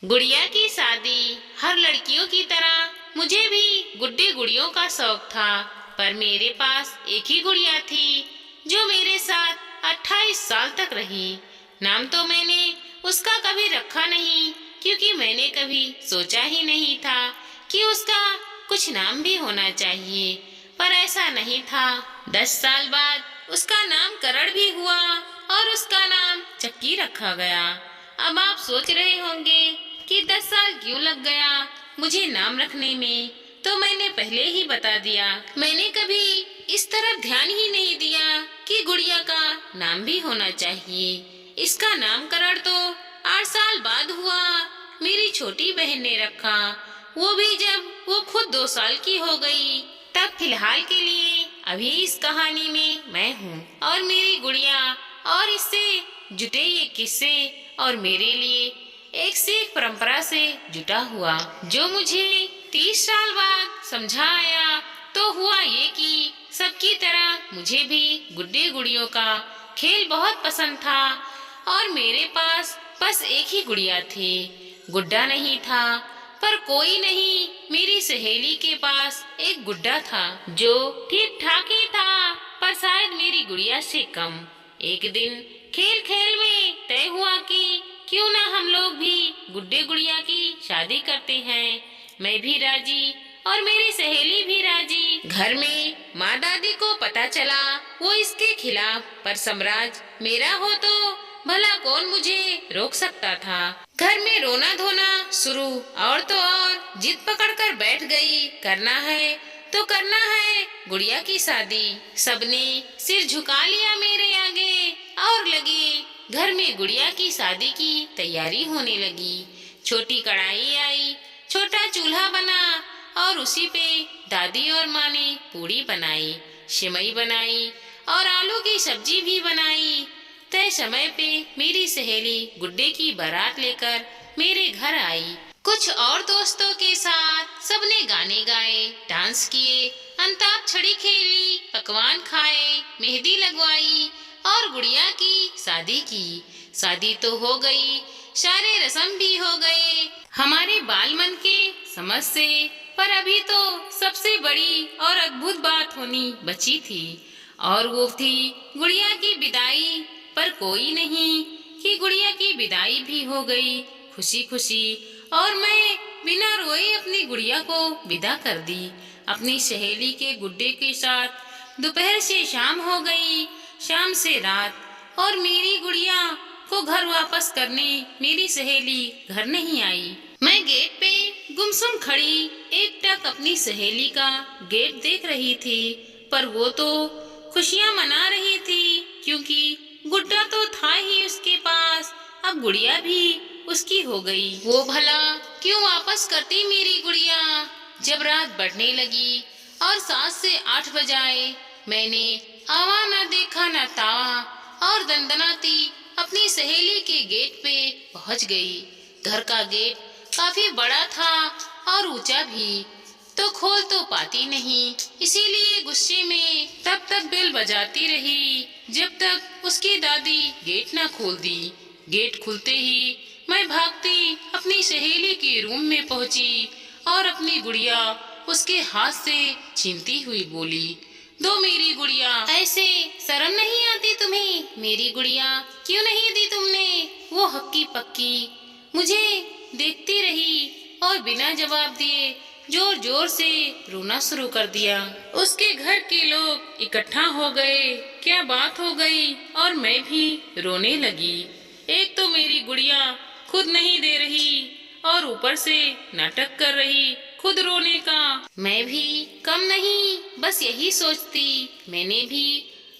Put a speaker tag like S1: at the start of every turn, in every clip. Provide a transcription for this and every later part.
S1: गुड़िया की शादी हर लड़कियों की तरह मुझे भी गुड्डे गुड़ियों का शौक था। पर मेरे पास एक ही गुड़िया थी जो मेरे साथ 28 साल तक रही। नाम तो मैंने उसका कभी रखा नहीं, क्योंकि मैंने कभी सोचा ही नहीं था कि उसका कुछ नाम भी होना चाहिए। पर ऐसा नहीं था। 10 साल बाद उसका नाम करण भी हुआ और उसका नाम चक्की रखा गया। अब आप सोच रहे होंगे कि 10 साल क्यों लग गया मुझे नाम रखने में, तो मैंने पहले ही बता दिया। मैंने कभी इस तरफ ध्यान ही नहीं दिया कि गुड़िया का नाम भी होना चाहिए। इसका नामकरण तो 8 साल बाद हुआ। मेरी छोटी बहन ने रखा, वो भी जब वो खुद 2 साल की हो गई। तब फिलहाल के लिए अभी इस कहानी में मैं हूँ और मेरी गुड़िया, और इससे जुटे ये किस्से और मेरे लिए एक से एक परंपरा से जुटा हुआ, जो मुझे 30 साल बाद समझा आया। तो हुआ ये कि सबकी तरह मुझे भी गुड्डे गुड़ियों का खेल बहुत पसंद था और मेरे पास बस एक ही गुड़िया थी। गुड्डा नहीं था, पर कोई नहीं, मेरी सहेली के पास एक गुड्डा था जो ठीक ठाक ही था, पर शायद मेरी गुड़िया से कम। एक दिन खेल खेल में तय हुआ कि क्यों ना हम लोग भी गुड्डे गुड़िया की शादी करते हैं। मैं भी राजी और मेरी सहेली भी राजी। घर में माँ दादी को पता चला, वो इसके खिलाफ, पर सम्राज मेरा हो तो भला कौन मुझे रोक सकता था। घर में रोना धोना शुरू, और तो और जिद पकड़कर बैठ गई, करना है तो करना है गुड़िया की शादी। सबने सिर झुका लिया मेरे आगे और लगी घर में गुड़िया की शादी की तैयारी होने लगी। छोटी कढ़ाई आई, छोटा चूल्हा बना और उसी पे दादी और माँ ने पूड़ी बनाई, सिमई बनाई और आलू की सब्जी भी बनाई। तय समय पे मेरी सहेली गुड्डे की बारात लेकर मेरे घर आई। कुछ और दोस्तों के साथ सबने गाने गाए, डांस किए, अंताक्षरी खेली, पकवान खाए, मेहंदी लगवाई और गुड़िया की शादी की। शादी तो हो गई, सारे रस्म भी हो गए हमारे बाल मन के समझ से। पर अभी तो सबसे बड़ी और अद्भुत बात होनी बची थी, और वो थी गुड़िया की विदाई। पर कोई नहीं कि गुड़िया की विदाई भी हो गई खुशी खुशी, और मैं बिना रोए अपनी गुड़िया को विदा कर दी। अपनी सहेली के गुड्डे के साथ दोपहर से शाम हो गई, शाम से रात, और मेरी गुड़िया को घर वापस करने मेरी सहेली घर नहीं आई। मैं गेट पे गुमसुम खड़ी एकटक अपनी सहेली का गेट देख रही थी, पर वो तो खुशियां मना रही थी, क्योंकि गुड्डा तो था ही उसके पास, अब गुड़िया भी उसकी हो गई। वो भला क्यों वापस करती मेरी गुड़िया। जब रात बढ़ने लगी और 7 से 8 बजाए, मैंने आवा न देखा न तावा और दंदनाती अपनी सहेली के गेट पे पहुंच गई। घर का गेट काफी बड़ा था और ऊंचा भी, तो खोल तो पाती नहीं, इसीलिए गुस्से में तब तक बेल बजाती रही जब तक उसकी दादी गेट न खोल दी। गेट खुलते ही मैं भागती अपनी सहेली के रूम में पहुंची और अपनी गुड़िया उसके हाथ से छीनती हुई बोली, दो मेरी गुड़िया। ऐसे शर्म नहीं आती तुम्हें? मेरी गुड़िया क्यों नहीं दी तुमने? वो हक्की पक्की मुझे देखती रही और बिना जवाब दिए जोर जोर से रोना शुरू कर दिया। उसके घर के लोग इकट्ठा हो गए, क्या बात हो गई, और मैं भी रोने लगी। एक तो मेरी गुड़िया खुद नहीं दे रही और ऊपर से नाटक कर रही खुद रोने का। मैं भी कम नहीं, बस यही सोचती। मैंने भी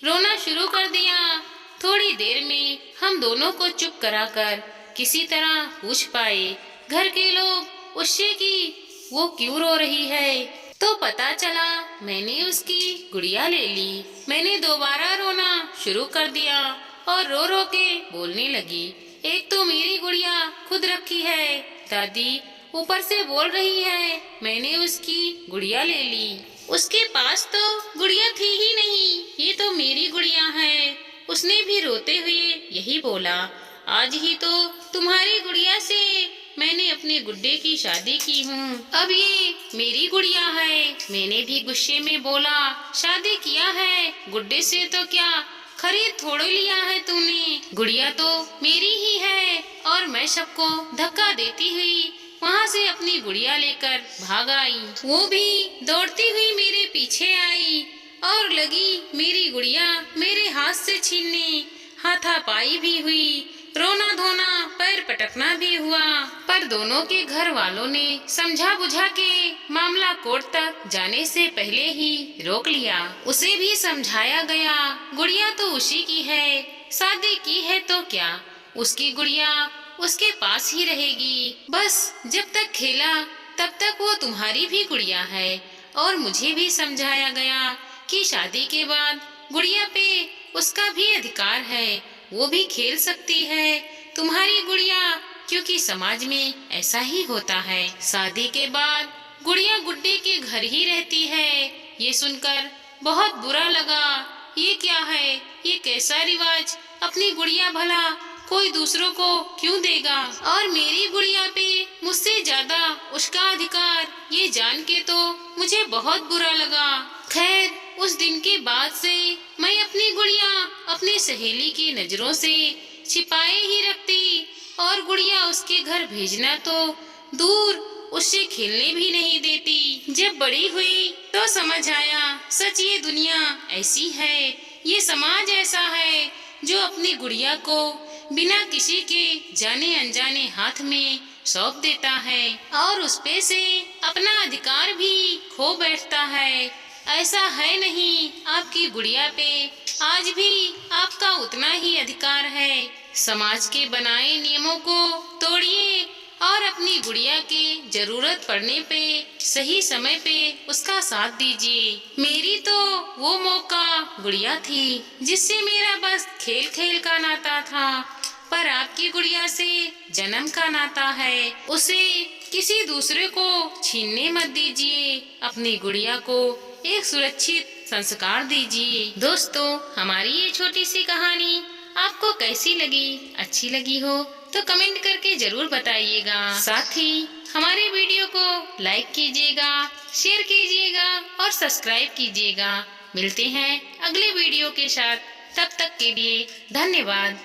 S1: रोना शुरू कर दिया। थोड़ी देर में हम दोनों को चुप कराकर किसी तरह पूछ पाए घर के लोग उससे कि वो क्यों रो रही है, तो पता चला मैंने उसकी गुड़िया ले ली। मैंने दोबारा रोना शुरू कर दिया और रो रो के बोलने लगी, एक तो मेरी गुड़िया खुद रखी है, दादी ऊपर से बोल रही है मैंने उसकी गुड़िया ले ली। उसके पास तो गुड़िया थी ही नहीं, ये तो मेरी गुड़िया है। उसने भी रोते हुए यही बोला, आज ही तो तुम्हारी गुड़िया से मैंने अपने गुड्डे की शादी की हूँ, अब ये मेरी गुड़िया है। मैंने भी गुस्से में बोला, शादी किया है गुड्डे से तो क्या खरीद थोड़े लिया है तूने, गुड़िया तो मेरी ही है। और मैं सबको धक्का देती हुई वहाँ से अपनी गुड़िया लेकर भाग आई। वो भी दौड़ती हुई मेरे पीछे आई और लगी मेरी गुड़िया मेरे हाथ से छीनने। हाथापाई भी हुई, रोना धोना, पैर पटकना भी हुआ, पर दोनों के घर वालों ने समझा बुझा के मामला कोर्ट तक जाने से पहले ही रोक लिया। उसे भी समझाया गया, गुड़िया तो उसी की है, शादी की है तो क्या, उसकी गुड़िया उसके पास ही रहेगी। बस जब तक खेला तब तक वो तुम्हारी भी गुड़िया है। और मुझे भी समझाया गया कि शादी के बाद गुड़िया पे उसका भी अधिकार है, वो भी खेल सकती है तुम्हारी गुड़िया, क्योंकि समाज में ऐसा ही होता है। शादी के बाद गुड़िया गुड्डे के घर ही रहती है। ये सुनकर बहुत बुरा लगा। ये क्या है, ये कैसा रिवाज, अपनी गुड़िया भला कोई दूसरों को क्यों देगा, और मेरी गुड़िया पे मुझसे ज्यादा उसका अधिकार, ये जान के तो मुझे बहुत बुरा लगा। खैर उस दिन के बाद से मैं अपनी गुड़िया अपनी सहेली की नजरों से छिपाए ही रखती, और गुड़िया उसके घर भेजना तो दूर, उससे खेलने भी नहीं देती। जब बड़ी हुई तो समझ आया, सच ये दुनिया ऐसी है, ये समाज ऐसा है जो अपनी गुड़िया को बिना किसी के जाने अनजाने हाथ में सौंप देता है और उस पे से अपना अधिकार भी खो बैठता है। ऐसा है नहीं, आपकी गुड़िया पे आज भी आपका उतना ही अधिकार है। समाज के बनाए नियमों को तोड़िए और अपनी गुड़िया के जरूरत पड़ने पे सही समय पे उसका साथ दीजिए। मेरी तो वो मौका गुड़िया थी जिससे मेरा बस खेल खेल का नाता था, पर आपकी गुड़िया से जन्म का नाता है, उसे किसी दूसरे को छीनने मत दीजिए। अपनी गुड़िया को एक सुरक्षित संस्कार दीजिए। दोस्तों, हमारी ये छोटी सी कहानी आपको कैसी लगी? अच्छी लगी हो तो कमेंट करके जरूर बताइएगा। साथ ही हमारे वीडियो को लाइक कीजिएगा, शेयर कीजिएगा और सब्सक्राइब कीजिएगा। मिलते हैं अगले वीडियो के साथ, तब तक के लिए धन्यवाद।